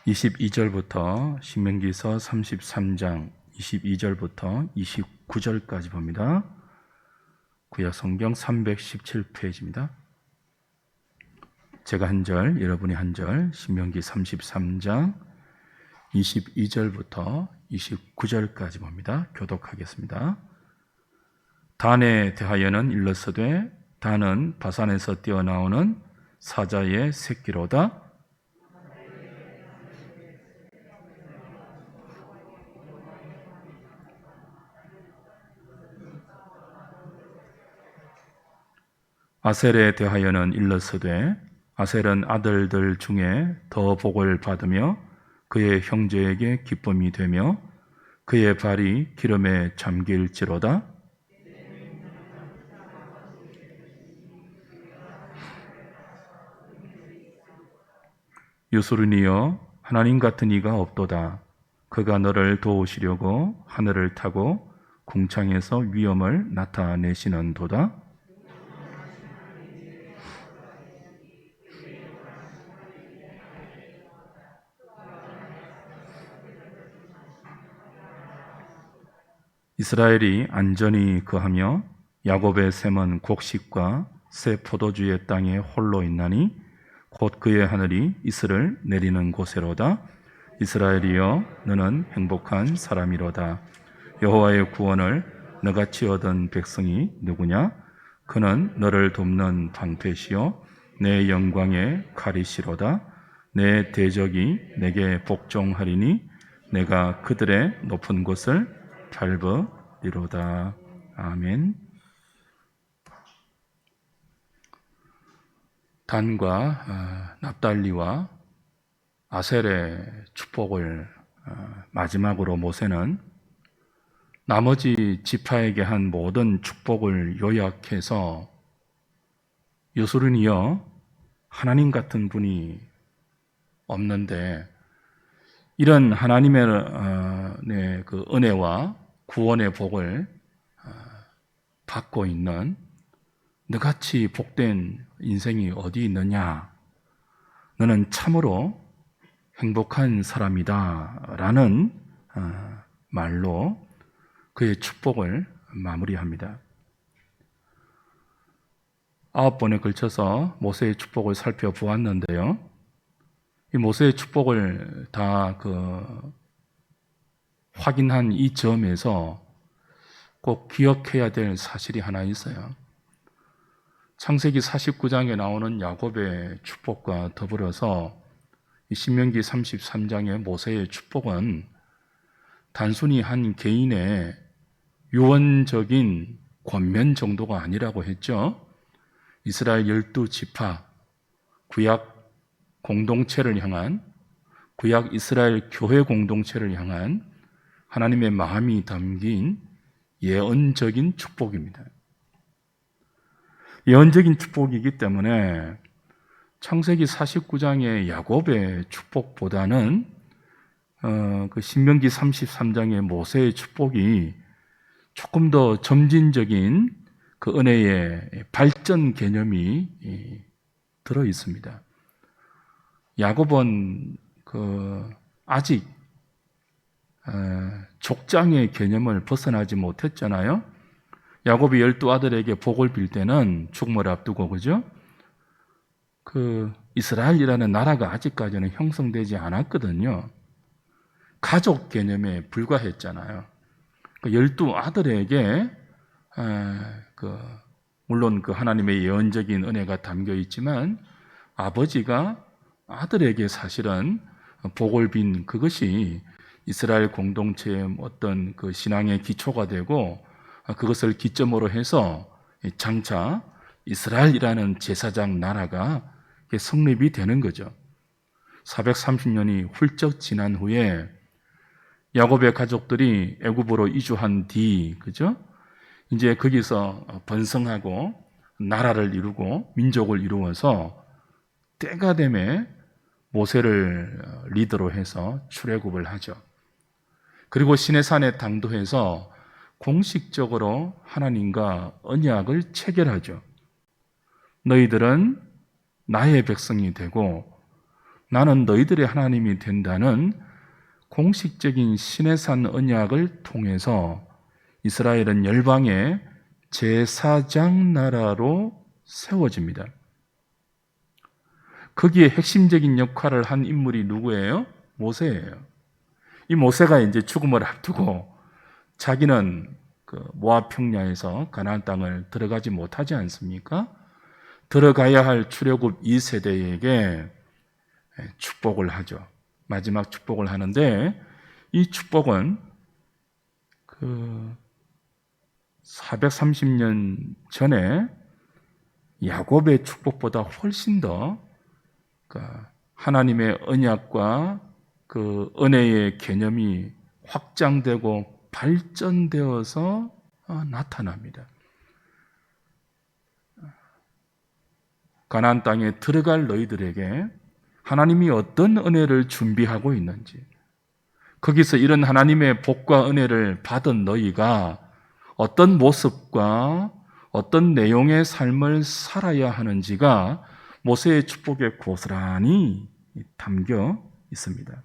22절부터 신명기서 33장 22절부터 29절까지 봅니다. 구약 성경 317페이지입니다. 제가 한 절, 여러분이 한 절, 신명기 33장 22절부터 29절까지 봅니다. 교독하겠습니다. 단에 대하여는 일러서되 단은 바산에서 뛰어나오는 사자의 새끼로다. 아셀에 대하여는 일러서되 아셀은 아들들 중에 더 복을 받으며 그의 형제에게 기쁨이 되며 그의 발이 기름에 잠길지로다. 유수르니여 하나님 같은 이가 없도다. 그가 너를 도우시려고 하늘을 타고 궁창에서 위엄을 나타내시는도다. 이스라엘이 안전히 거하며 야곱의 샘은 곡식과 새 포도주의 땅에 홀로 있나니 곧 그의 하늘이 이슬을 내리는 곳에로다. 이스라엘이여 너는 행복한 사람이로다. 여호와의 구원을 너같이 얻은 백성이 누구냐? 그는 너를 돕는 방패시요 내 영광의 칼이시로다. 내 대적이 내게 복종하리니 내가 그들의 높은 곳을 밟으리로다. 아멘. 단과 납달리와 아셀의 축복을 마지막으로 모세는 나머지 지파에게 한 모든 축복을 요약해서 유수르니여 하나님 같은 분이 없는데 이런 하나님의 그 은혜와 구원의 복을 받고 있는 너같이 복된 인생이 어디 있느냐? 너는 참으로 행복한 사람이다 라는 말로 그의 축복을 마무리합니다. 9번에 걸쳐서 모세의 축복을 살펴보았는데요. 이 모세의 축복을 다 확인한 이 점에서 꼭 기억해야 될 사실이 하나 있어요. 창세기 49장에 나오는 야곱의 축복과 더불어서 이 신명기 33장의 모세의 축복은 단순히 한 개인의 유언적인 권면 정도가 아니라고 했죠. 이스라엘 12지파, 구약 공동체를 향한, 구약 이스라엘 교회 공동체를 향한 하나님의 마음이 담긴 예언적인 축복입니다. 예언적인 축복이기 때문에 창세기 49장의 야곱의 축복보다는 그 신명기 33장의 모세의 축복이 조금 더 점진적인 그 은혜의 발전 개념이 들어 있습니다. 야곱은 아직 족장의 개념을 벗어나지 못했잖아요. 야곱이 12아들에게 복을 빌 때는 죽음을 앞두고, 그죠? 이스라엘이라는 나라가 아직까지는 형성되지 않았거든요. 가족 개념에 불과했잖아요. 12아들에게 물론 하나님의 예언적인 은혜가 담겨 있지만 아버지가 아들에게 사실은 복을 빈 그것이 이스라엘 공동체의 어떤 신앙의 기초가 되고 그것을 기점으로 해서 장차 이스라엘이라는 제사장 나라가 성립이 되는 거죠. 430년이 훌쩍 지난 후에 야곱의 가족들이 애굽으로 이주한 뒤, 그죠? 이제 거기서 번성하고 나라를 이루고 민족을 이루어서 때가 되매 모세를 리더로 해서 출애굽을 하죠. 그리고 시내산에 당도해서 공식적으로 하나님과 언약을 체결하죠. 너희들은 나의 백성이 되고 나는 너희들의 하나님이 된다는 공식적인 시내산 언약을 통해서 이스라엘은 열방의 제사장 나라로 세워집니다. 거기에 핵심적인 역할을 한 인물이 누구예요? 모세예요. 이 모세가 이제 죽음을 앞두고 자기는 그 모압 평야에서 가나안 땅을 들어가지 못하지 않습니까? 들어가야 할 출애굽 2세대에게 축복을 하죠. 마지막 축복을 하는데 이 축복은 그 430년 전에 야곱의 축복보다 훨씬 더 하나님의 언약과 그 은혜의 개념이 확장되고 발전되어서 나타납니다. 가나안 땅에 들어갈 너희들에게 하나님이 어떤 은혜를 준비하고 있는지, 거기서 이런 하나님의 복과 은혜를 받은 너희가 어떤 모습과 어떤 내용의 삶을 살아야 하는지가 모세의 축복에 고스란히 담겨 있습니다.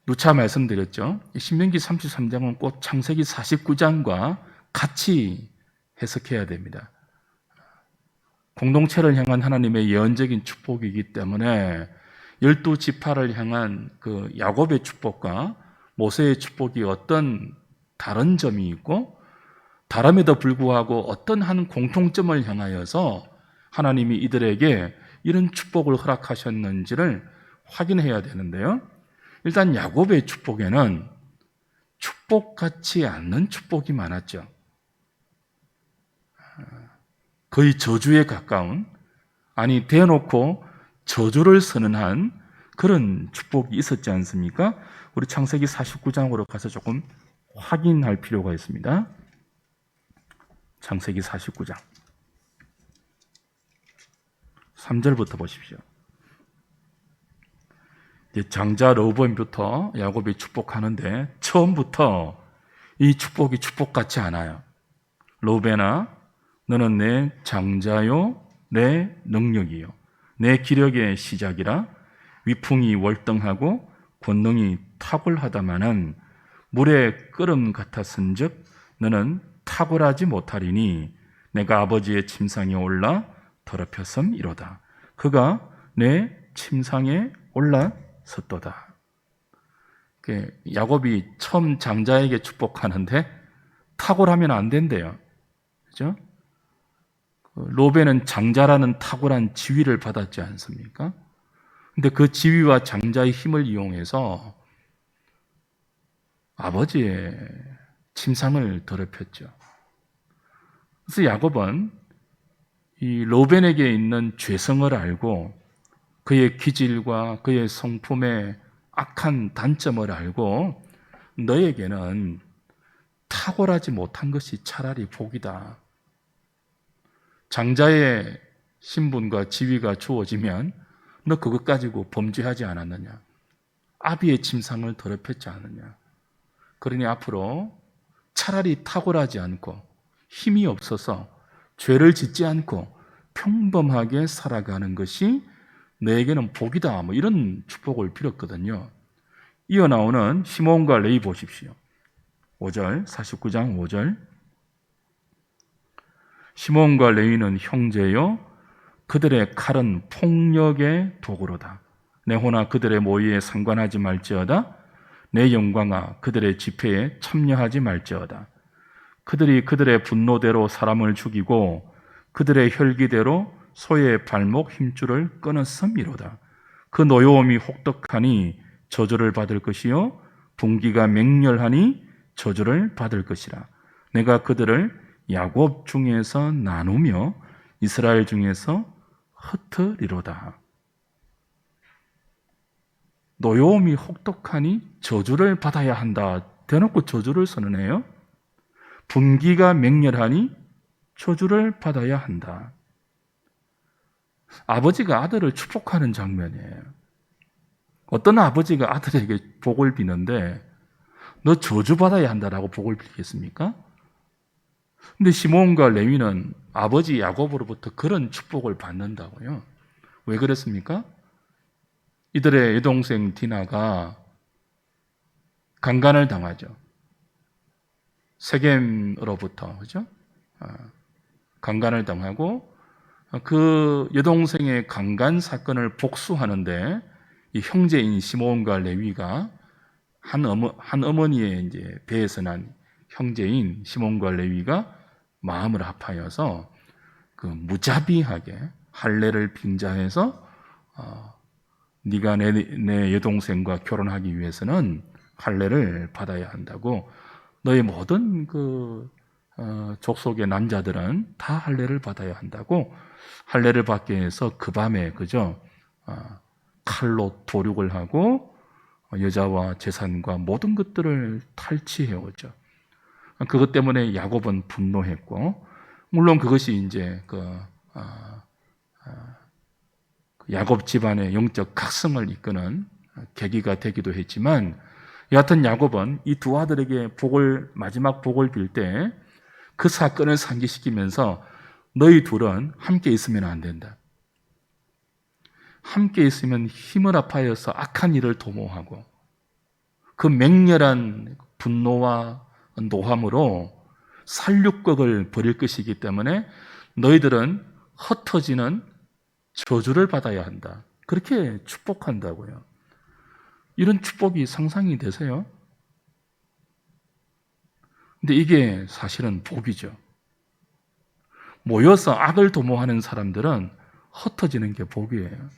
누차 말씀드렸죠. 신명기 33장은 꼭 창세기 49장과 같이 해석해야 됩니다. 공동체를 향한 하나님의 예언적인 축복이기 때문에 12지파를 향한 그 야곱의 축복과 모세의 축복이 어떤 다른 점이 있고, 다름에도 불구하고 어떤 한 공통점을 향하여서 하나님이 이들에게 이런 축복을 허락하셨는지를 확인해야 되는데요. 일단 야곱의 축복에는 축복 같지 않는 축복이 많았죠. 거의 저주에 가까운, 아니 대놓고 저주를 선언한 그런 축복이 있었지 않습니까? 우리 창세기 49장으로 가서 조금 확인할 필요가 있습니다. 창세기 49장 3절부터 보십시오. 장자 르우벤부터 야곱이 축복하는데 처음부터 이 축복이 축복 같지 않아요. 르우벤아, 너는 내 장자요 내 능력이요 내 기력의 시작이라. 위풍이 월등하고 권능이 탁월하다마는 물의 끓음 같았은즉 너는 탁월하지 못하리니 내가 아버지의 침상에 올라 더럽혔음이로다. 그가 내 침상에 올라섰도다. 야곱이 처음 장자에게 축복하는데 탁월하면 안 된대요. 그죠? 르우벤은 장자라는 탁월한 지위를 받았지 않습니까? 근데 그 지위와 장자의 힘을 이용해서 아버지의 침상을 더럽혔죠. 그래서 야곱은 이 르우벤에게 있는 죄성을 알고 그의 기질과 그의 성품의 악한 단점을 알고 너에게는 탁월하지 못한 것이 차라리 복이다. 장자의 신분과 지위가 주어지면 너 그것 가지고 범죄하지 않았느냐? 아비의 침상을 더럽혔지 않느냐? 그러니 앞으로 차라리 탁월하지 않고 힘이 없어서 죄를 짓지 않고 평범하게 살아가는 것이 너에게는 복이다. 뭐 이런 축복을 빌었거든요. 이어 나오는 시몬과 레위 보십시오. 5절, 49장 5절. 시몬과 레위는 형제요 그들의 칼은 폭력의 도구로다. 내 호나 그들의 모의에 상관하지 말지어다. 내 영광아 그들의 집회에 참여하지 말지어다. 그들이 그들의 분노대로 사람을 죽이고 그들의 혈기대로 소의 발목 힘줄을 끊었음이로다. 그 노여움이 혹독하니 저주를 받을 것이요 분기가 맹렬하니 저주를 받을 것이라. 내가 그들을 야곱 중에서 나누며 이스라엘 중에서 흩으리로다. 노여움이 혹독하니 저주를 받아야 한다. 대놓고 저주를 선언해요. 분기가 맹렬하니 저주를 받아야 한다. 아버지가 아들을 축복하는 장면이에요. 어떤 아버지가 아들에게 복을 비는데 너 저주받아야 한다라고 복을 빌겠습니까? 근데 시몬과 레위는 아버지 야곱으로부터 그런 축복을 받는다고요. 왜 그랬습니까? 이들의 여동생 디나가 강간을 당하죠. 세겜으로부터, 그죠? 강간을 당하고 그 여동생의 강간 사건을 복수하는데 이 형제인 시몬과 레위가 한 어머니의 이제 배에서 난 형제인 시몬과 레위가 마음을 합하여서 그 무자비하게 할례를 빙자해서 네가 내 여동생과 결혼하기 위해서는 할례를 받아야 한다고, 너의 모든 족속의 남자들은 다 할례를 받아야 한다고 할례를 받기 위해서 그 밤에 그죠 칼로 도륙을 하고 여자와 재산과 모든 것들을 탈취해 오죠. 그것 때문에 야곱은 분노했고, 물론 그것이 이제 야곱 집안의 영적 각성을 이끄는 계기가 되기도 했지만, 여하튼 야곱은 이 두 아들에게 마지막 복을 빌 때 그 사건을 상기시키면서 너희 둘은 함께 있으면 안 된다. 함께 있으면 힘을 합하여서 악한 일을 도모하고 그 맹렬한 분노와 노함으로 살육극을 벌일 것이기 때문에 너희들은 흩어지는 저주를 받아야 한다. 그렇게 축복한다고요. 이런 축복이 상상이 되세요? 근데 이게 사실은 복이죠. 모여서 악을 도모하는 사람들은 흩어지는 게 복이에요.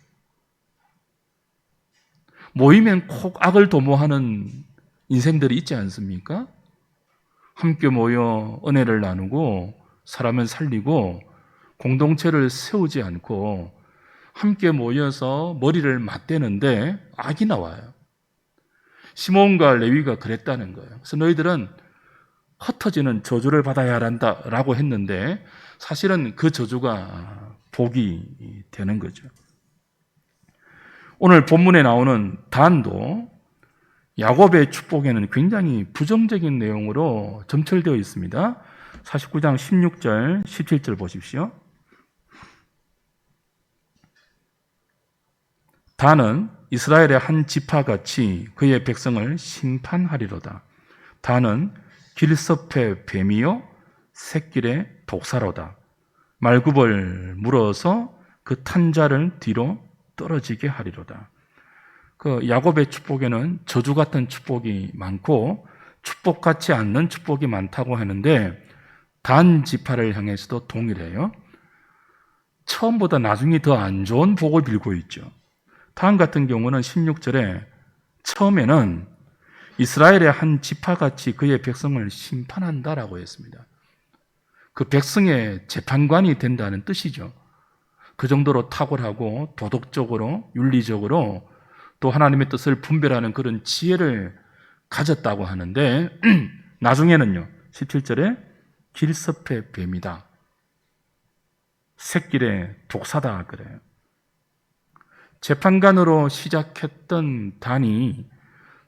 모이면 꼭 악을 도모하는 인생들이 있지 않습니까? 함께 모여 은혜를 나누고 사람을 살리고 공동체를 세우지 않고 함께 모여서 머리를 맞대는데 악이 나와요. 시몬과 레위가 그랬다는 거예요. 그래서 너희들은 흩어지는 저주를 받아야 한다라고 했는데 사실은 그 저주가 복이 되는 거죠. 오늘 본문에 나오는 단도 야곱의 축복에는 굉장히 부정적인 내용으로 점철되어 있습니다. 49장 16절, 17절 보십시오. 단은 이스라엘의 한 지파같이 그의 백성을 심판하리로다. 단은 길섭의 뱀이요 샛길의 독사로다. 말굽을 물어서 그 탄자를 뒤로 떨어지게 하리로다. 그 야곱의 축복에는 저주 같은 축복이 많고 축복 같지 않는 축복이 많다고 하는데 단 지파를 향해서도 동일해요. 처음보다 나중에 더 안 좋은 복을 빌고 있죠. 단 같은 경우는 16절에 처음에는 이스라엘의 한 지파같이 그의 백성을 심판한다라고 했습니다. 그 백성의 재판관이 된다는 뜻이죠. 그 정도로 탁월하고 도덕적으로 윤리적으로 또 하나님의 뜻을 분별하는 그런 지혜를 가졌다고 하는데 나중에는요 17절에 길섭의 뱀이다, 샛길의 독사다 그래요. 재판관으로 시작했던 단이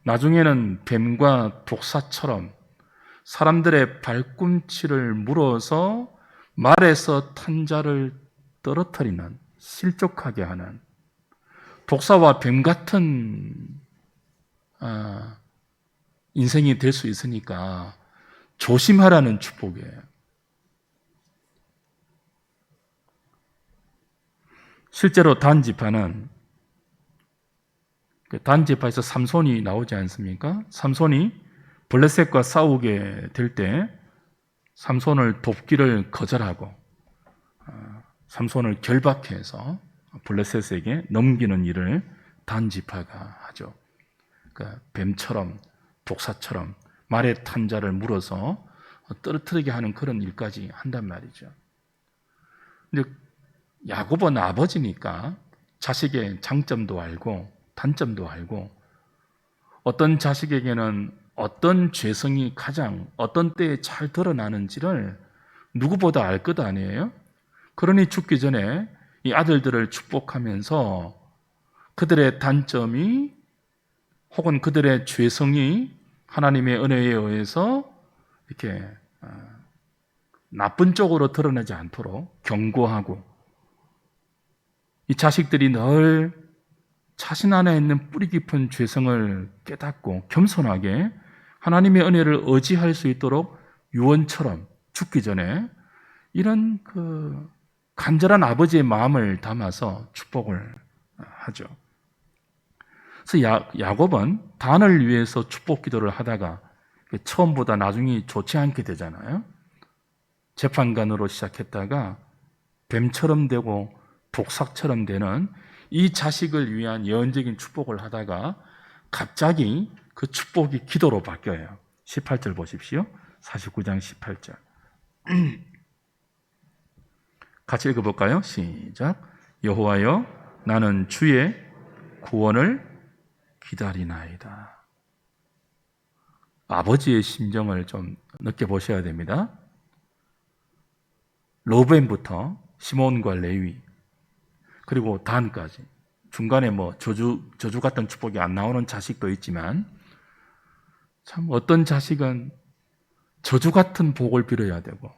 나중에는 뱀과 독사처럼 사람들의 발꿈치를 물어서 말에서 탄자를 떨어뜨리는, 실족하게 하는 독사와 뱀 같은 인생이 될 수 있으니까 조심하라는 축복이에요. 실제로 단지파는 단지파에서 삼손이 나오지 않습니까? 삼손이 블레셋과 싸우게 될 때 삼손을 돕기를 거절하고 삼손을 결박해서 블레셋에게 넘기는 일을 단지파가 하죠. 그러니까 뱀처럼 독사처럼 말의 탄자를 물어서 떨어뜨리게 하는 그런 일까지 한단 말이죠. 근데 야곱은 아버지니까 자식의 장점도 알고 단점도 알고 어떤 자식에게는 어떤 죄성이 가장 어떤 때에 잘 드러나는지를 누구보다 알 것 아니에요? 그러니 죽기 전에 이 아들들을 축복하면서 그들의 단점이 혹은 그들의 죄성이 하나님의 은혜에 의해서 이렇게 나쁜 쪽으로 드러나지 않도록 경고하고, 이 자식들이 늘 자신 안에 있는 뿌리 깊은 죄성을 깨닫고 겸손하게 하나님의 은혜를 의지할 수 있도록 유언처럼 죽기 전에 이런 간절한 아버지의 마음을 담아서 축복을 하죠. 그래서 야곱은 단을 위해서 축복 기도를 하다가 처음보다 나중이 좋지 않게 되잖아요. 재판관으로 시작했다가 뱀처럼 되고 독삭처럼 되는 이 자식을 위한 예언적인 축복을 하다가 갑자기 그 축복이 기도로 바뀌어요. 18절 보십시오. 49장 18절. 같이 읽어볼까요? 시작. 여호와여, 나는 주의 구원을 기다리나이다. 아버지의 심정을 좀 느껴보셔야 됩니다. 로벤부터 시몬과 레위, 그리고 단까지, 중간에 저주 같은 축복이 안 나오는 자식도 있지만, 참 어떤 자식은 저주 같은 복을 빌어야 되고,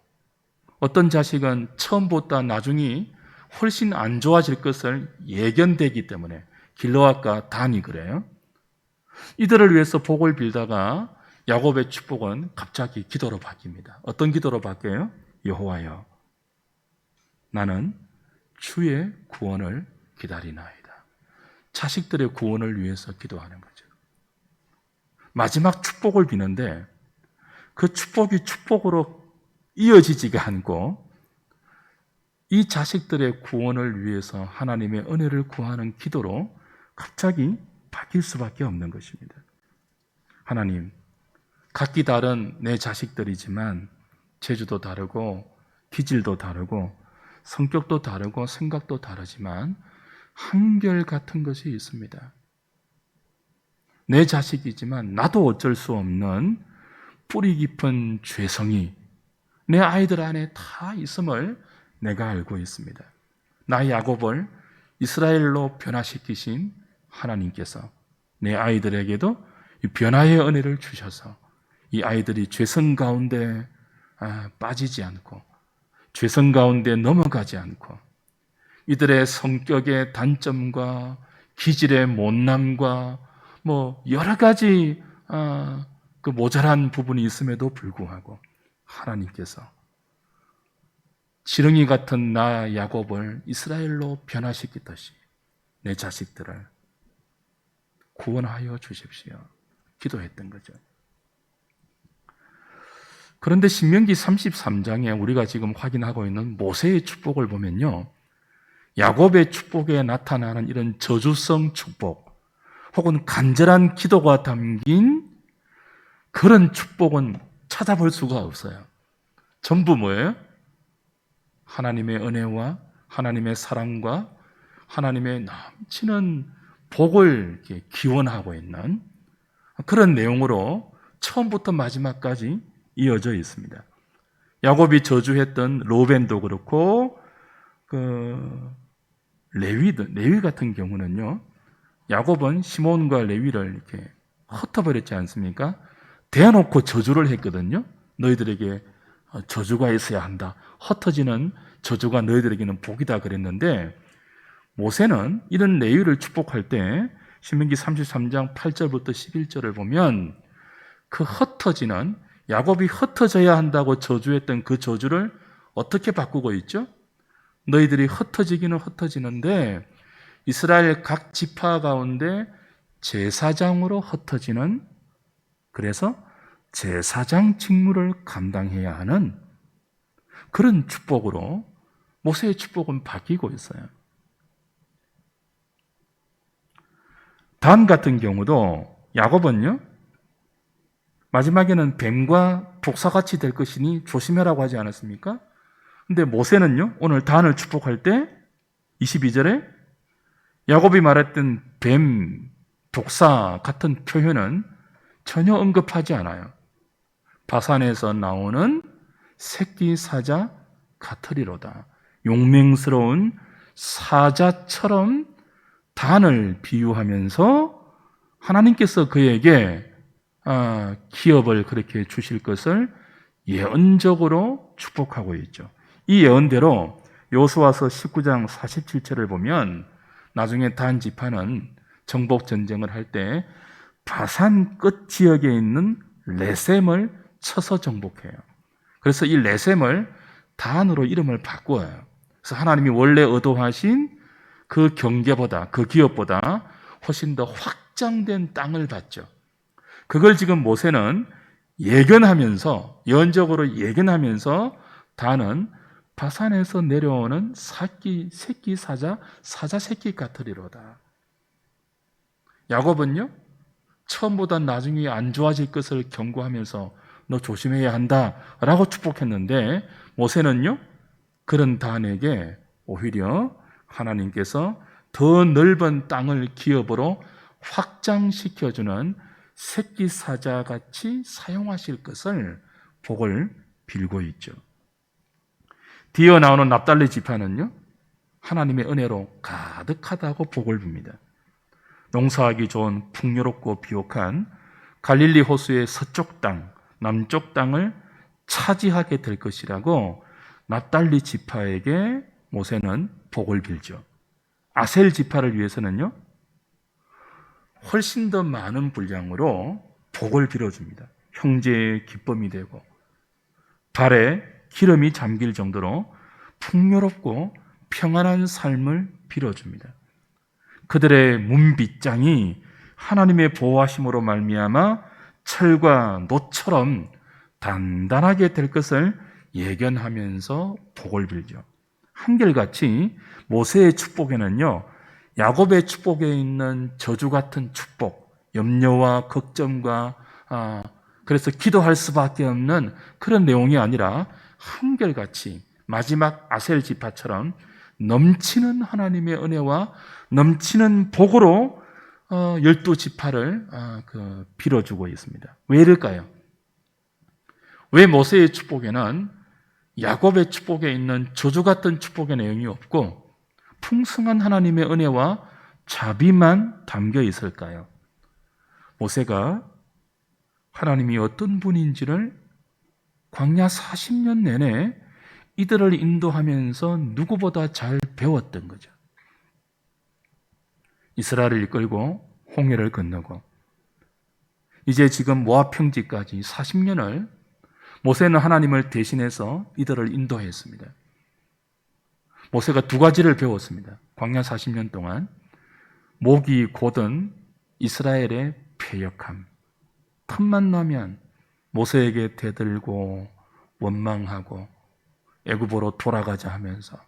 어떤 자식은 처음보다 나중이 훨씬 안 좋아질 것을 예견되기 때문에, 길르앗과 단이 그래요. 이들을 위해서 복을 빌다가 야곱의 축복은 갑자기 기도로 바뀝니다. 어떤 기도로 바뀌어요? 여호와여, 나는 주의 구원을 기다리나이다. 자식들의 구원을 위해서 기도하는 거죠. 마지막 축복을 비는데 그 축복이 축복으로 이어지지가 않고 이 자식들의 구원을 위해서 하나님의 은혜를 구하는 기도로 갑자기 바뀔 수밖에 없는 것입니다. 하나님, 각기 다른 내 자식들이지만 재주도 다르고 기질도 다르고 성격도 다르고 생각도 다르지만 한결같은 것이 있습니다. 내 자식이지만 나도 어쩔 수 없는 뿌리 깊은 죄성이 내 아이들 안에 다 있음을 내가 알고 있습니다. 나 야곱을 이스라엘로 변화시키신 하나님께서 내 아이들에게도 이 변화의 은혜를 주셔서 이 아이들이 죄성 가운데 빠지지 않고 죄성 가운데 넘어가지 않고 이들의 성격의 단점과 기질의 못남과 여러 가지 그 모자란 부분이 있음에도 불구하고 하나님께서 지렁이 같은 나 야곱을 이스라엘로 변화시키듯이 내 자식들을 구원하여 주십시오. 기도했던 거죠. 그런데 신명기 33장에 우리가 지금 확인하고 있는 모세의 축복을 보면요, 야곱의 축복에 나타나는 이런 저주성 축복 혹은 간절한 기도가 담긴 그런 축복은 찾아볼 수가 없어요. 전부 뭐예요? 하나님의 은혜와 하나님의 사랑과 하나님의 넘치는 복을 이렇게 기원하고 있는 그런 내용으로 처음부터 마지막까지 이어져 있습니다. 야곱이 저주했던 로벤도 그렇고 레위 같은 경우는요, 야곱은 시몬과 레위를 이렇게 흩어버렸지 않습니까? 대놓고 저주를 했거든요. 너희들에게 저주가 있어야 한다. 흩어지는 저주가 너희들에게는 복이다 그랬는데 모세는 이런 레위를 축복할 때 신명기 33장 8절부터 11절을 보면 그 흩어지는 야곱이 흩어져야 한다고 저주했던 그 저주를 어떻게 바꾸고 있죠? 너희들이 흩어지기는 흩어지는데 이스라엘 각 지파 가운데 제사장으로 흩어지는, 그래서 제사장 직무를 감당해야 하는 그런 축복으로 모세의 축복은 바뀌고 있어요. 단 같은 경우도 야곱은요, 마지막에는 뱀과 독사같이 될 것이니 조심해라고 하지 않았습니까? 근데 모세는요, 오늘 단을 축복할 때 22절에 야곱이 말했던 뱀, 독사 같은 표현은 전혀 언급하지 않아요. 바산에서 나오는 새끼 사자 같으리로다. 용맹스러운 사자처럼 단을 비유하면서 하나님께서 그에게 기업을 그렇게 주실 것을 예언적으로 축복하고 있죠. 이 예언대로 여호수아서 19장 47절을 보면 나중에 단 지파는 정복 전쟁을 할 때 바산 끝 지역에 있는 레셈을 쳐서 정복해요. 그래서 이 레셈을 단으로 이름을 바꾸어요. 그래서 하나님이 원래 의도하신 그 경계보다, 그 기업보다 훨씬 더 확장된 땅을 받죠. 그걸 지금 모세는 예견하면서, 예언적으로 예견하면서 단은 바산에서 내려오는 새끼 사자 새끼 같으리로다. 야곱은요, 처음보다 나중에 안 좋아질 것을 경고하면서 너 조심해야 한다 라고 축복했는데, 모세는요, 그런 단에게 오히려 하나님께서 더 넓은 땅을 기업으로 확장시켜주는 새끼 사자같이 사용하실 것을 복을 빌고 있죠. 뒤에 나오는 납달리 지파는요, 하나님의 은혜로 가득하다고 복을 빕니다. 농사하기 좋은 풍요롭고 비옥한 갈릴리 호수의 서쪽 땅, 남쪽 땅을 차지하게 될 것이라고 납달리 지파에게 모세는 복을 빌죠. 아셀 지파를 위해서는요, 훨씬 더 많은 분량으로 복을 빌어줍니다. 형제의 기쁨이 되고 발에 기름이 잠길 정도로 풍요롭고 평안한 삶을 빌어줍니다. 그들의 문빗장이 하나님의 보호하심으로 말미암아 철과 노처럼 단단하게 될 것을 예견하면서 복을 빌죠. 한결같이 모세의 축복에는요, 야곱의 축복에 있는 저주 같은 축복, 염려와 걱정과 그래서 기도할 수밖에 없는 그런 내용이 아니라 한결같이 마지막 아셀 지파처럼 넘치는 하나님의 은혜와 넘치는 복으로 12지파를 빌어주고 있습니다. 왜 이럴까요? 왜 모세의 축복에는 야곱의 축복에 있는 저주 같은 축복의 내용이 없고 풍성한 하나님의 은혜와 자비만 담겨 있을까요? 모세가 하나님이 어떤 분인지를 광야 40년 내내 이들을 인도하면서 누구보다 잘 배웠던 거죠. 이스라엘을 이끌고 홍해를 건너고 이제 지금 모압 평지까지 40년을 모세는 하나님을 대신해서 이들을 인도했습니다. 모세가 두 가지를 배웠습니다. 광야 40년 동안 목이 곧은 이스라엘의 패역함, 틈만 나면 모세에게 대들고 원망하고 애굽으로 돌아가자 하면서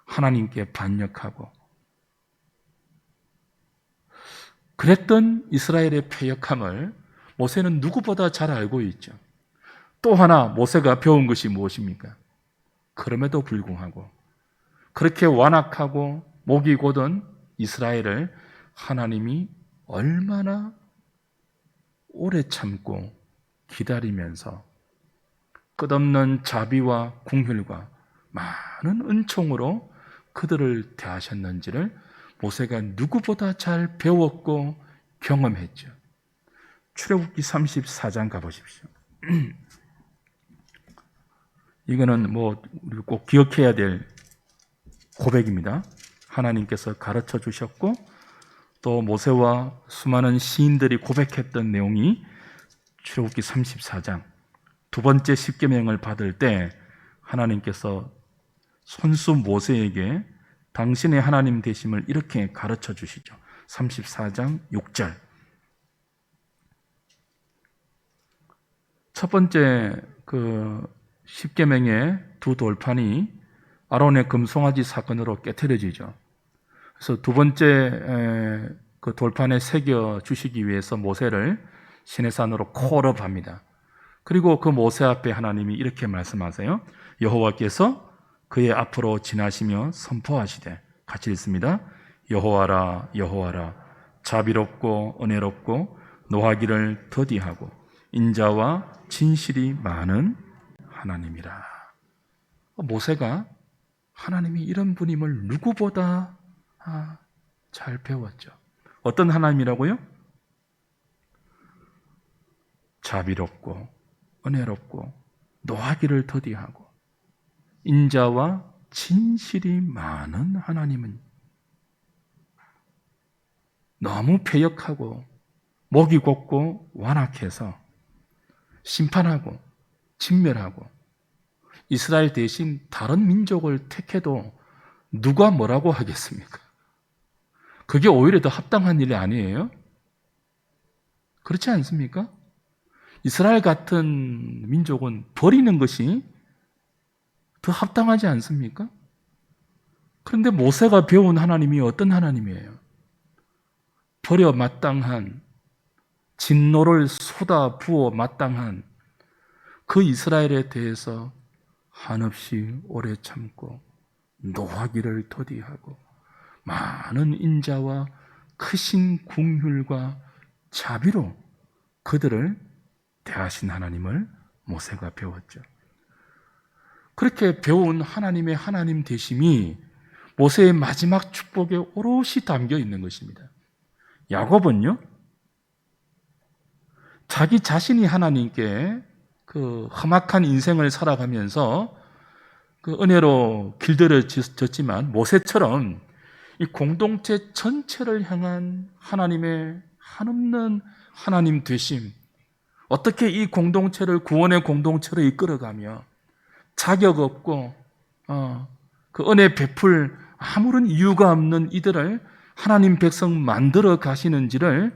하나님께 반역하고 그랬던 이스라엘의 패역함을 모세는 누구보다 잘 알고 있죠. 또 하나 모세가 배운 것이 무엇입니까? 그럼에도 불구하고 그렇게 완악하고 목이 곧은 이스라엘을 하나님이 얼마나 오래 참고 기다리면서 끝없는 자비와 긍휼과 많은 은총으로 그들을 대하셨는지를 모세가 누구보다 잘 배웠고 경험했죠. 출애굽기 34장 가보십시오. 이거는 우리가 꼭 기억해야 될 고백입니다. 하나님께서 가르쳐 주셨고 또 모세와 수많은 시인들이 고백했던 내용이 출애굽기 34장 두 번째 십계명을 받을 때 하나님께서 손수 모세에게 당신의 하나님 되심을 이렇게 가르쳐 주시죠. 34장 6절. 첫 번째 십계명의 두 돌판이 아론의 금송아지 사건으로 깨트려지죠. 그래서 두 번째 그 돌판에 새겨 주시기 위해서 모세를 시내산으로 콜업합니다. 그리고 그 모세 앞에 하나님이 이렇게 말씀하세요. 여호와께서 그의 앞으로 지나시며 선포하시되, 같이 읽습니다. 여호와라 여호와라 자비롭고 은혜롭고 노하기를 더디하고 인자와 진실이 많은 하나님이라. 모세가 하나님이 이런 분임을 누구보다 잘 배웠죠. 어떤 하나님이라고요? 자비롭고 은혜롭고 노하기를 더디하고 인자와 진실이 많은 하나님은 너무 패역하고 목이 곱고 완악해서 심판하고 진멸하고 이스라엘 대신 다른 민족을 택해도 누가 뭐라고 하겠습니까? 그게 오히려 더 합당한 일이 아니에요? 그렇지 않습니까? 이스라엘 같은 민족은 버리는 것이 더 합당하지 않습니까? 그런데 모세가 배운 하나님이 어떤 하나님이에요? 버려 마땅한 진노를 쏟아 부어 마땅한 그 이스라엘에 대해서 한없이 오래 참고 노하기를 더디하고 많은 인자와 크신 긍휼과 자비로 그들을 대하신 하나님을 모세가 배웠죠. 그렇게 배운 하나님의 하나님 되심이 모세의 마지막 축복에 오롯이 담겨 있는 것입니다. 야곱은요, 자기 자신이 하나님께 그 험악한 인생을 살아가면서 그 은혜로 길들여졌지만 모세처럼 이 공동체 전체를 향한 하나님의 한없는 하나님 되심, 어떻게 이 공동체를 구원의 공동체로 이끌어가며 자격 없고 그 은혜 베풀 아무런 이유가 없는 이들을 하나님 백성 만들어 가시는지를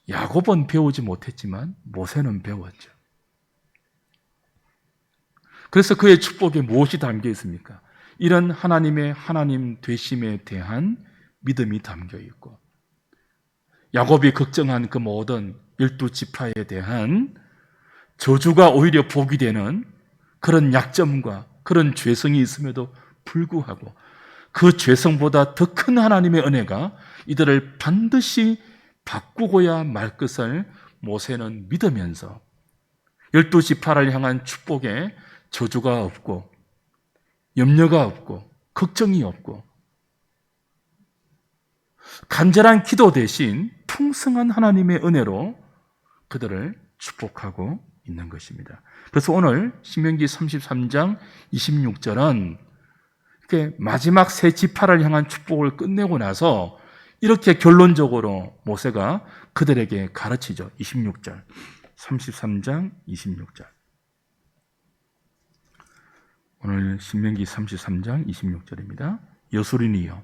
야곱은 배우지 못했지만 모세는 배웠죠. 그래서 그의 축복에 무엇이 담겨 있습니까? 이런 하나님의 하나님 되심에 대한 믿음이 담겨 있고, 야곱이 걱정한 그 모든 12지파에 대한 저주가 오히려 복이 되는 그런 약점과 그런 죄성이 있음에도 불구하고 그 죄성보다 더 큰 하나님의 은혜가 이들을 반드시 바꾸고야 말 것을 모세는 믿으면서 12지파를 향한 축복에 저주가 없고 염려가 없고 걱정이 없고 간절한 기도 대신 풍성한 하나님의 은혜로 그들을 축복하고 있는 것입니다. 그래서 오늘 신명기 33장 26절은 이렇게 마지막 세 지파를 향한 축복을 끝내고 나서 이렇게 결론적으로 모세가 그들에게 가르치죠. 26절, 33장 26절. 오늘 신명기 33장 26절입니다. 여수린이여,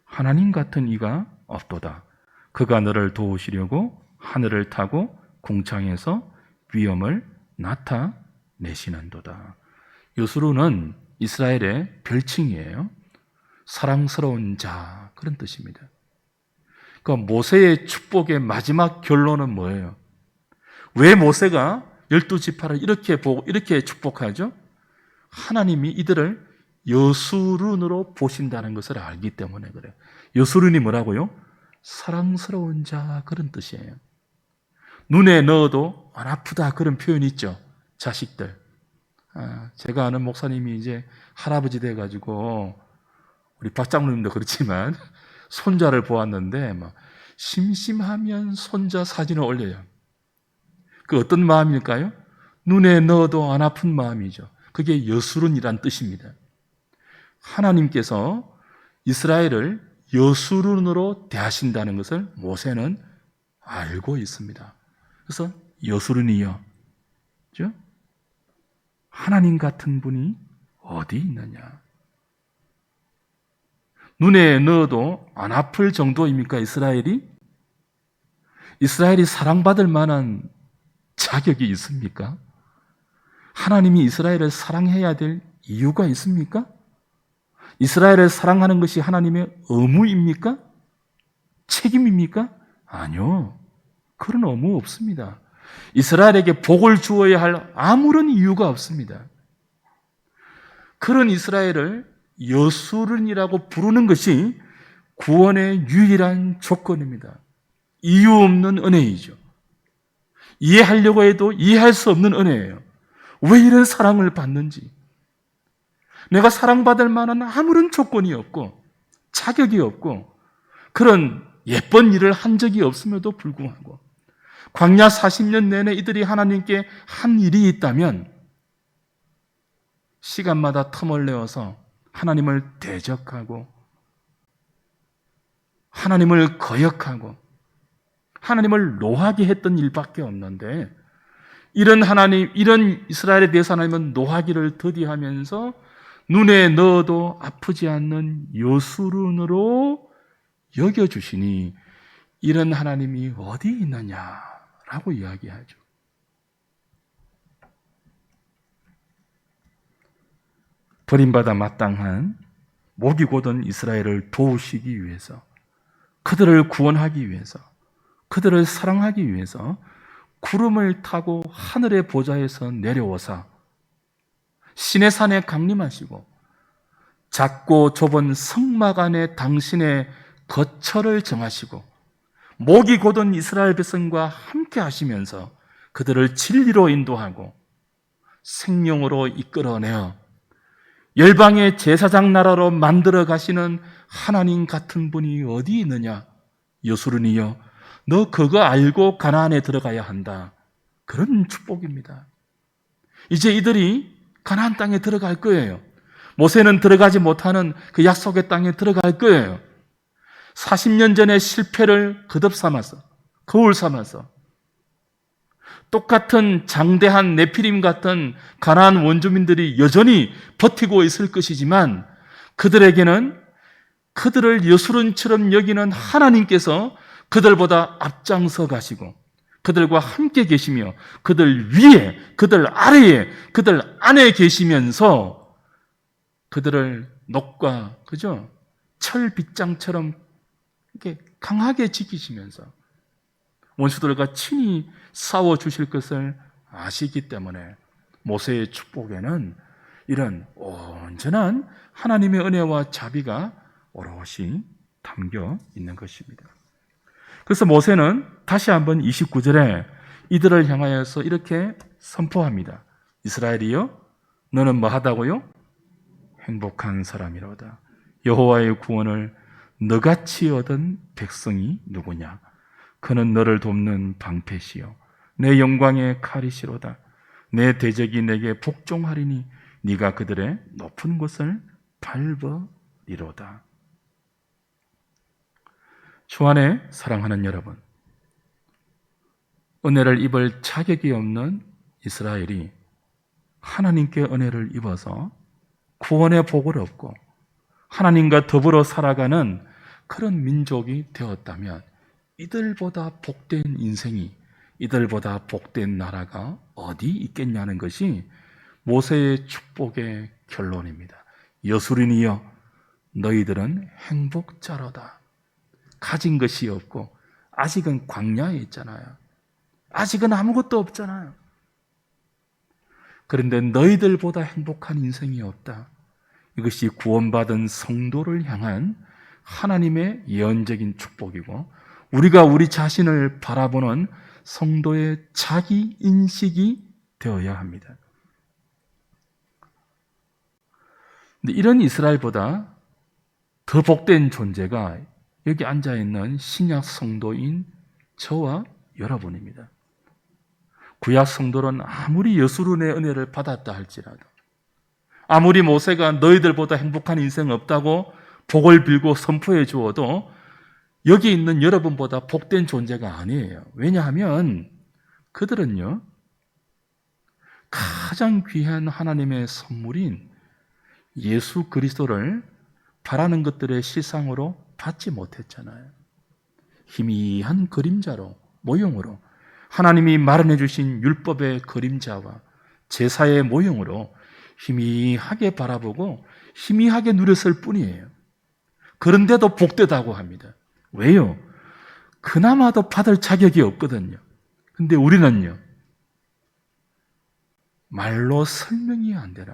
하나님 같은 이가 없도다. 그가 너를 도우시려고 하늘을 타고 궁창에서 위엄을 나타내시는도다. 여수르는 이스라엘의 별칭이에요. 사랑스러운 자, 그런 뜻입니다. 그러니까 모세의 축복의 마지막 결론은 뭐예요? 왜 모세가 12지파를 이렇게 보고 이렇게 축복하죠? 하나님이 이들을 여수룬으로 보신다는 것을 알기 때문에 그래요. 여수룬이 뭐라고요? 사랑스러운 자, 그런 뜻이에요. 눈에 넣어도 안 아프다, 그런 표현이 있죠. 자식들. 제가 아는 목사님이 이제 할아버지 돼가지고 우리 박장로님도 그렇지만 손자를 보았는데 막 심심하면 손자 사진을 올려요. 그 어떤 마음일까요? 눈에 넣어도 안 아픈 마음이죠. 그게 여수룬이란 뜻입니다. 하나님께서 이스라엘을 여수룬으로 대하신다는 것을 모세는 알고 있습니다. 그래서 여수룬이여, 그죠? 하나님 같은 분이 어디 있느냐? 눈에 넣어도 안 아플 정도입니까, 이스라엘이? 이스라엘이 사랑받을 만한 자격이 있습니까? 하나님이 이스라엘을 사랑해야 될 이유가 있습니까? 이스라엘을 사랑하는 것이 하나님의 의무입니까? 책임입니까? 아니요. 그런 의무 없습니다. 이스라엘에게 복을 주어야 할 아무런 이유가 없습니다. 그런 이스라엘을 여수른이라고 부르는 것이 구원의 유일한 조건입니다. 이유 없는 은혜이죠. 이해하려고 해도 이해할 수 없는 은혜예요. 왜 이런 사랑을 받는지. 내가 사랑받을 만한 아무런 조건이 없고 자격이 없고 그런 예쁜 일을 한 적이 없음에도 불구하고 광야 40년 내내 이들이 하나님께 한 일이 있다면 시간마다 틈을 내어서 하나님을 대적하고 하나님을 거역하고 하나님을 노하게 했던 일밖에 없는데, 이런 하나님, 이런 이스라엘에 대해서 하나님은 노하기를 더디하면서 눈에 넣어도 아프지 않는 여수run으로 여겨주시니 이런 하나님이 어디 있느냐라고 이야기하죠. 버림받아 마땅한 목이 곧은 이스라엘을 도우시기 위해서, 그들을 구원하기 위해서, 그들을 사랑하기 위해서 구름을 타고 하늘의 보좌에서 내려오사 시내 산에 강림하시고 작고 좁은 성막 안에 당신의 거처를 정하시고 목이 곧은 이스라엘 백성과 함께 하시면서 그들을 진리로 인도하고 생명으로 이끌어내어 열방의 제사장 나라로 만들어 가시는 하나님 같은 분이 어디 있느냐? 여수run이여, 너 그거 알고 가나안에 들어가야 한다. 그런 축복입니다. 이제 이들이 가나안 땅에 들어갈 거예요. 모세는 들어가지 못하는 그 약속의 땅에 들어갈 거예요. 40년 전의 실패를 거듭 삼아서, 거울 삼아서 똑같은 장대한 네피림 같은 가나안 원주민들이 여전히 버티고 있을 것이지만, 그들에게는 그들을 여수run처럼 여기는 하나님께서 그들보다 앞장서 가시고 그들과 함께 계시며 그들 위에, 그들 아래에, 그들 안에 계시면서 그들을 녹과 그죠? 철 빗장처럼 이렇게 강하게 지키시면서 원수들과 친히 싸워 주실 것을 아시기 때문에 모세의 축복에는 이런 온전한 하나님의 은혜와 자비가 오롯이 담겨 있는 것입니다. 그래서 모세는 다시 한번 29절에 이들을 향하여서 이렇게 선포합니다. 이스라엘이여, 너는 뭐 하다고요? 행복한 사람이로다. 여호와의 구원을 너같이 얻은 백성이 누구냐? 그는 너를 돕는 방패시요 내 영광의 칼이시로다. 내 대적이 내게 복종하리니 네가 그들의 높은 곳을 밟으리로다. 주 안에 사랑하는 여러분, 은혜를 입을 자격이 없는 이스라엘이 하나님께 은혜를 입어서 구원의 복을 얻고 하나님과 더불어 살아가는 그런 민족이 되었다면, 이들보다 복된 인생이, 이들보다 복된 나라가 어디 있겠냐는 것이 모세의 축복의 결론입니다. 여수run이여, 너희들은 행복자로다. 가진 것이 없고 아직은 광야에 있잖아요. 아직은 아무것도 없잖아요. 그런데 너희들보다 행복한 인생이 없다. 이것이 구원받은 성도를 향한 하나님의 예언적인 축복이고, 우리가 우리 자신을 바라보는 성도의 자기 인식이 되어야 합니다. 근데 이런 이스라엘보다 더 복된 존재가 여기 앉아있는 신약 성도인 저와 여러분입니다. 구약 성도는 아무리 여수run의 은혜를 받았다 할지라도, 아무리 모세가 너희들보다 행복한 인생 없다고 복을 빌고 선포해 주어도 여기 있는 여러분보다 복된 존재가 아니에요. 왜냐하면 그들은요, 가장 귀한 하나님의 선물인 예수 그리스도를 바라는 것들의 실상으로 받지 못했잖아요. 희미한 그림자로, 모형으로, 하나님이 마련해 주신 율법의 그림자와 제사의 모형으로 희미하게 바라보고 희미하게 누렸을 뿐이에요. 그런데도 복되다고 합니다. 왜요? 그나마도 받을 자격이 없거든요. 근데 우리는요, 말로 설명이 안 되는,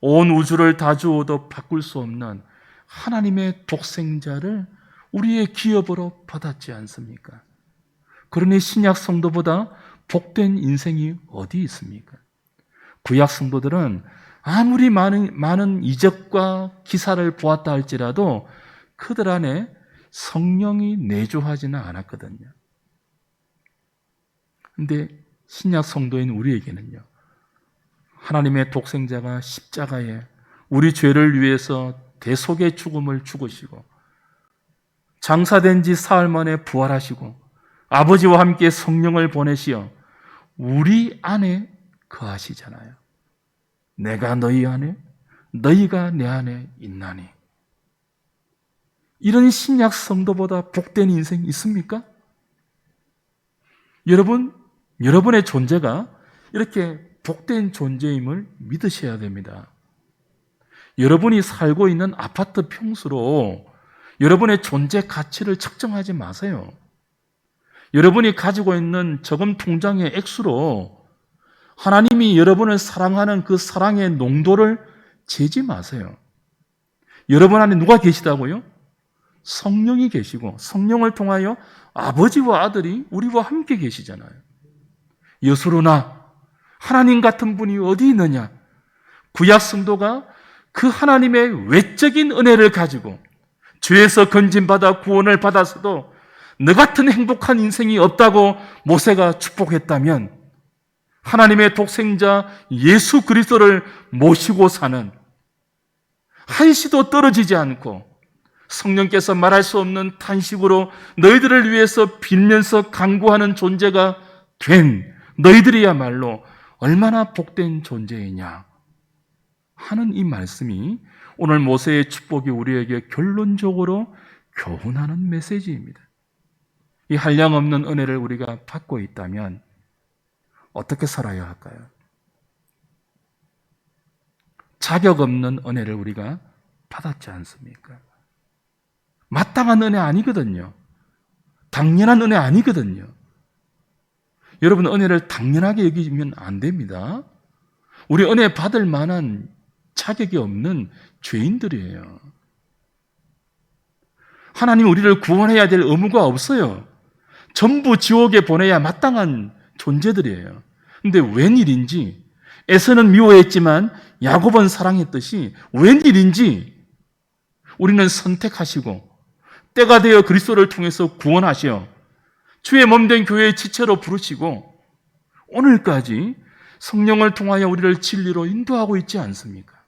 온 우주를 다 주어도 바꿀 수 없는 하나님의 독생자를 우리의 기업으로 받았지 않습니까? 그러니 신약 성도보다 복된 인생이 어디 있습니까? 구약 성도들은 아무리 많은 이적과 기사를 보았다 할지라도 그들 안에 성령이 내주하지는 않았거든요. 근데 신약 성도인 우리에게는요, 하나님의 독생자가 십자가에 우리 죄를 위해서 대속의 죽음을 죽으시고 장사된 지 사흘 만에 부활하시고 아버지와 함께 성령을 보내시어 우리 안에 거하시잖아요. 내가 너희 안에, 너희가 내 안에 있나니. 이런 신약 성도보다 복된 인생이 있습니까? 여러분의 존재가 이렇게 복된 존재임을 믿으셔야 됩니다. 여러분이 살고 있는 아파트 평수로 여러분의 존재 가치를 측정하지 마세요. 여러분이 가지고 있는 저금 통장의 액수로 하나님이 여러분을 사랑하는 그 사랑의 농도를 재지 마세요. 여러분 안에 누가 계시다고요? 성령이 계시고 성령을 통하여 아버지와 아들이 우리와 함께 계시잖아요. 여수로나 하나님 같은 분이 어디 있느냐? 구약 성도가 그 하나님의 외적인 은혜를 가지고 죄에서 건진받아 구원을 받았어도 너 같은 행복한 인생이 없다고 모세가 축복했다면 하나님의 독생자 예수 그리스도를 모시고 사는 한시도 떨어지지 않고 성령께서 말할 수 없는 탄식으로 너희들을 위해서 빌면서 간구하는 존재가 된 너희들이야말로 얼마나 복된 존재이냐 하는 이 말씀이 오늘 모세의 축복이 우리에게 결론적으로 교훈하는 메시지입니다. 이 한량없는 은혜를 우리가 받고 있다면 어떻게 살아야 할까요? 자격 없는 은혜를 우리가 받았지 않습니까? 마땅한 은혜 아니거든요. 당연한 은혜 아니거든요. 여러분, 은혜를 당연하게 여기면 안 됩니다. 우리 은혜 받을 만한 자격이 없는 죄인들이에요. 하나님 우리를 구원해야 될 의무가 없어요. 전부 지옥에 보내야 마땅한 존재들이에요. 근데 웬일인지 에서는 미워했지만 야곱은 사랑했듯이 웬일인지 우리는 선택하시고 때가 되어 그리스도를 통해서 구원하시어 주의 몸된 교회의 지체로 부르시고 오늘까지 성령을 통하여 우리를 진리로 인도하고 있지 않습니까?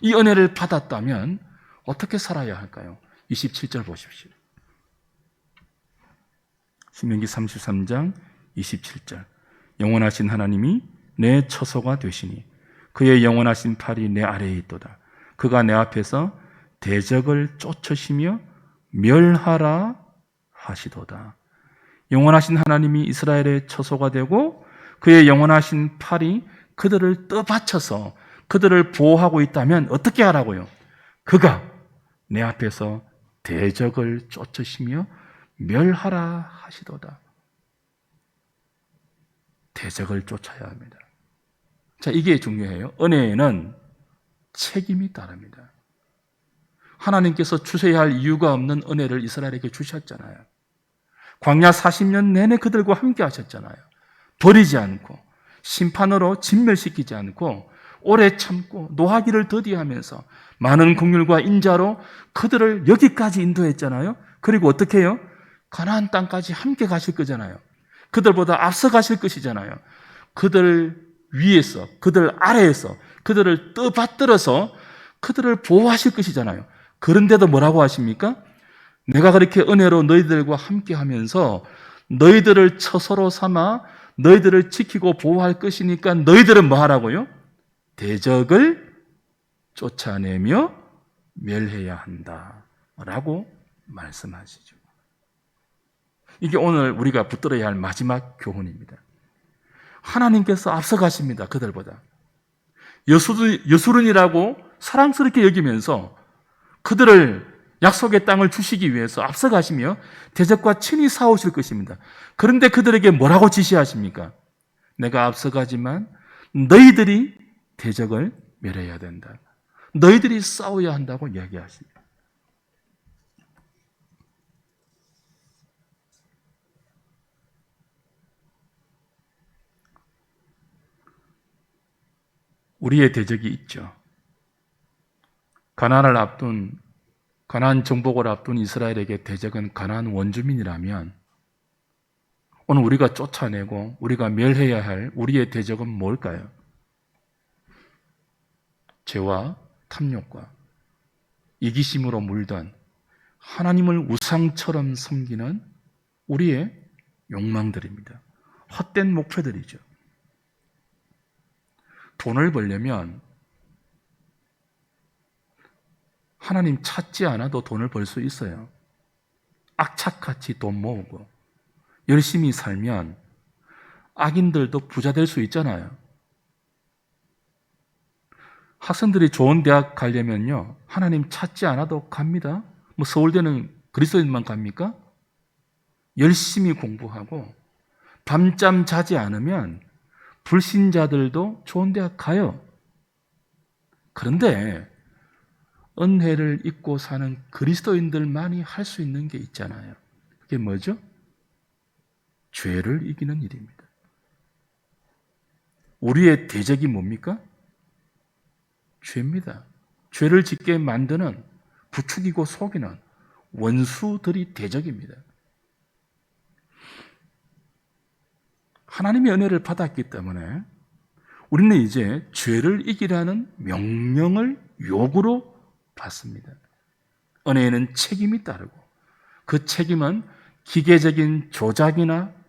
이 은혜를 받았다면 어떻게 살아야 할까요? 27절 보십시오. 신명기 33장 27절. 영원하신 하나님이 내 처소가 되시니 그의 영원하신 팔이 내 아래에 있도다. 그가 내 앞에서 대적을 쫓으시며 멸하라 하시도다. 영원하신 하나님이 이스라엘의 처소가 되고 그의 영원하신 팔이 그들을 떠받쳐서 그들을 보호하고 있다면 어떻게 하라고요? 그가 내 앞에서 대적을 쫓으시며 멸하라 하시도다. 대적을 쫓아야 합니다. 자, 이게 중요해요. 은혜에는 책임이 따릅니다. 하나님께서 주셔야 할 이유가 없는 은혜를 이스라엘에게 주셨잖아요. 광야 40년 내내 그들과 함께 하셨잖아요. 버리지 않고 심판으로 진멸시키지 않고 오래 참고 노하기를 더디하면서 많은 긍휼과 인자로 그들을 여기까지 인도했잖아요. 그리고 어떻게 해요? 가나안 땅까지 함께 가실 거잖아요. 그들보다 앞서 가실 것이잖아요. 그들 위에서, 그들 아래에서 그들을 떠받들어서 그들을 보호하실 것이잖아요. 그런데도 뭐라고 하십니까? 내가 그렇게 은혜로 너희들과 함께 하면서 너희들을 처소로 삼아 너희들을 지키고 보호할 것이니까 너희들은 뭐 하라고요? 대적을 쫓아내며 멸해야 한다 라고 말씀하시죠. 이게 오늘 우리가 붙들어야 할 마지막 교훈입니다. 하나님께서 앞서가십니다. 그들보다. 여수론이라고 사랑스럽게 여기면서 그들을 약속의 땅을 주시기 위해서 앞서가시며 대적과 친히 싸우실 것입니다. 그런데 그들에게 뭐라고 지시하십니까? 내가 앞서가지만 너희들이 대적을 멸해야 된다. 너희들이 싸워야 한다고 이야기하십니다. 우리의 대적이 있죠. 가나안 정복을 앞둔 이스라엘에게 대적은 가나안 원주민이라면 오늘 우리가 쫓아내고 우리가 멸해야 할 우리의 대적은 뭘까요? 죄와 탐욕과 이기심으로 물든 하나님을 우상처럼 섬기는 우리의 욕망들입니다. 헛된 목표들이죠. 돈을 벌려면 하나님 찾지 않아도 돈을 벌 수 있어요. 악착같이 돈 모으고 열심히 살면 악인들도 부자 될 수 있잖아요. 학생들이 좋은 대학 가려면요, 하나님 찾지 않아도 갑니다. 뭐 서울대는 그리스도인만 갑니까? 열심히 공부하고 밤잠 자지 않으면 불신자들도 좋은 대학 가요. 그런데 은혜를 잊고 사는 그리스도인들만이 할 수 있는 게 있잖아요. 그게 뭐죠? 죄를 이기는 일입니다. 우리의 대적이 뭡니까? 죄입니다. 죄를 짓게 만드는, 부추기고 속이는 원수들이 대적입니다. 하나님의 은혜를 받았기 때문에 우리는 이제 죄를 이기라는 명령을 요구로 받습니다. 은혜에는 책임이 따르고 그 책임은 기계적인 조작이나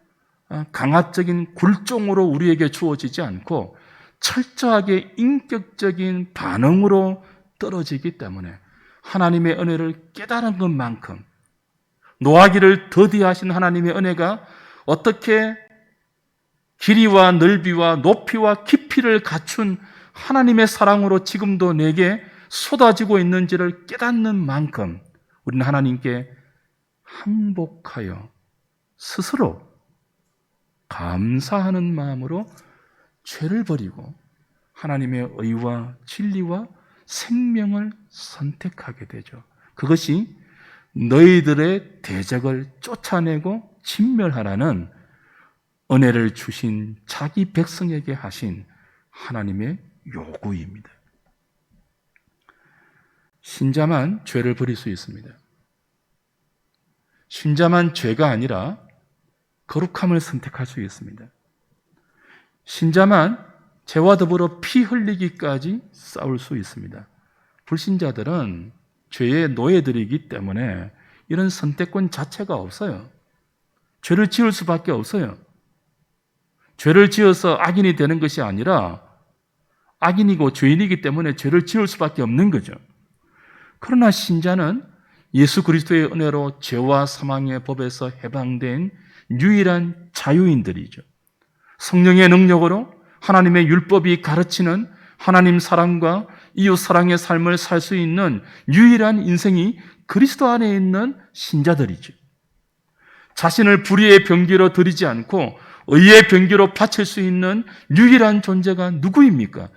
강압적인 굴종으로 우리에게 주어지지 않고 철저하게 인격적인 반응으로 떨어지기 때문에 하나님의 은혜를 깨달은 것만큼 노하기를 더디하신 하나님의 은혜가 어떻게 길이와 넓이와 높이와 깊이를 갖춘 하나님의 사랑으로 지금도 내게 쏟아지고 있는지를 깨닫는 만큼 우리는 하나님께 항복하여 스스로 감사하는 마음으로 죄를 버리고 하나님의 의와 진리와 생명을 선택하게 되죠. 그것이 너희들의 대적을 쫓아내고 진멸하라는 은혜를 주신 자기 백성에게 하신 하나님의 요구입니다. 신자만 죄를 버릴 수 있습니다. 신자만 죄가 아니라 거룩함을 선택할 수 있습니다. 신자만 죄와 더불어 피 흘리기까지 싸울 수 있습니다. 불신자들은 죄의 노예들이기 때문에 이런 선택권 자체가 없어요. 죄를 지을 수밖에 없어요. 죄를 지어서 악인이 되는 것이 아니라 악인이고 죄인이기 때문에 죄를 지을 수밖에 없는 거죠. 그러나 신자는 예수 그리스도의 은혜로 죄와 사망의 법에서 해방된 유일한 자유인들이죠. 성령의 능력으로 하나님의 율법이 가르치는 하나님 사랑과 이웃 사랑의 삶을 살 수 있는 유일한 인생이 그리스도 안에 있는 신자들이죠. 자신을 불의의 병기로 드리지 않고 의의 병기로 바칠 수 있는 유일한 존재가 누구입니까?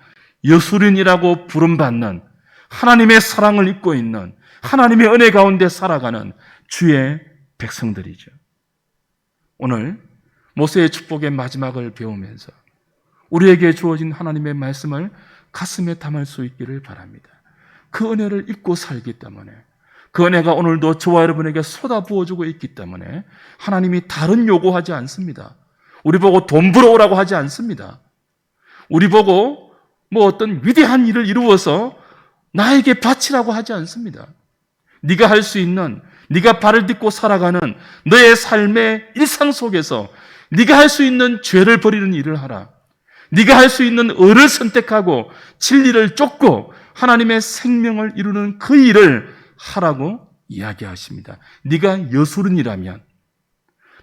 여수린이라고 부름받는 하나님의 사랑을 입고 있는 하나님의 은혜 가운데 살아가는 주의 백성들이죠. 오늘 모세의 축복의 마지막을 배우면서 우리에게 주어진 하나님의 말씀을 가슴에 담을 수 있기를 바랍니다. 그 은혜를 잊고 살기 때문에, 그 은혜가 오늘도 저와 여러분에게 쏟아부어주고 있기 때문에 하나님이 다른 요구하지 않습니다. 우리 보고 돈 벌어오라고 하지 않습니다. 우리 보고 뭐 어떤 위대한 일을 이루어서 나에게 바치라고 하지 않습니다. 네가 할 수 있는, 네가 발을 딛고 살아가는 너의 삶의 일상 속에서 네가 할 수 있는 죄를 버리는 일을 하라. 네가 할 수 있는 의를 선택하고 진리를 쫓고 하나님의 생명을 이루는 그 일을 하라고 이야기하십니다. 네가 여수른이라면,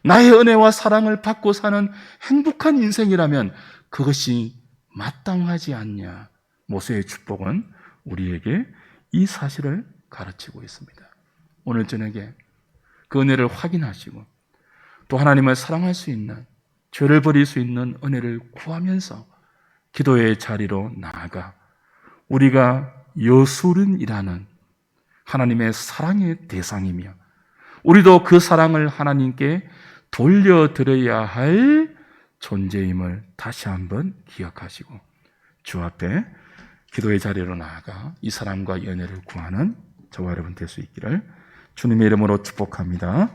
나의 은혜와 사랑을 받고 사는 행복한 인생이라면 그것이 마땅하지 않냐. 모세의 축복은 우리에게 이 사실을 가르치고 있습니다. 오늘 저녁에 그 은혜를 확인하시고 또 하나님을 사랑할 수 있는, 죄를 버릴 수 있는 은혜를 구하면서 기도의 자리로 나아가 우리가 여수른이라는 하나님의 사랑의 대상이며 우리도 그 사랑을 하나님께 돌려드려야 할 존재임을 다시 한번 기억하시고 주 앞에 기도의 자리로 나아가 이 사랑과 이 은혜를 구하는 저와 여러분 될 수 있기를 주님의 이름으로 축복합니다.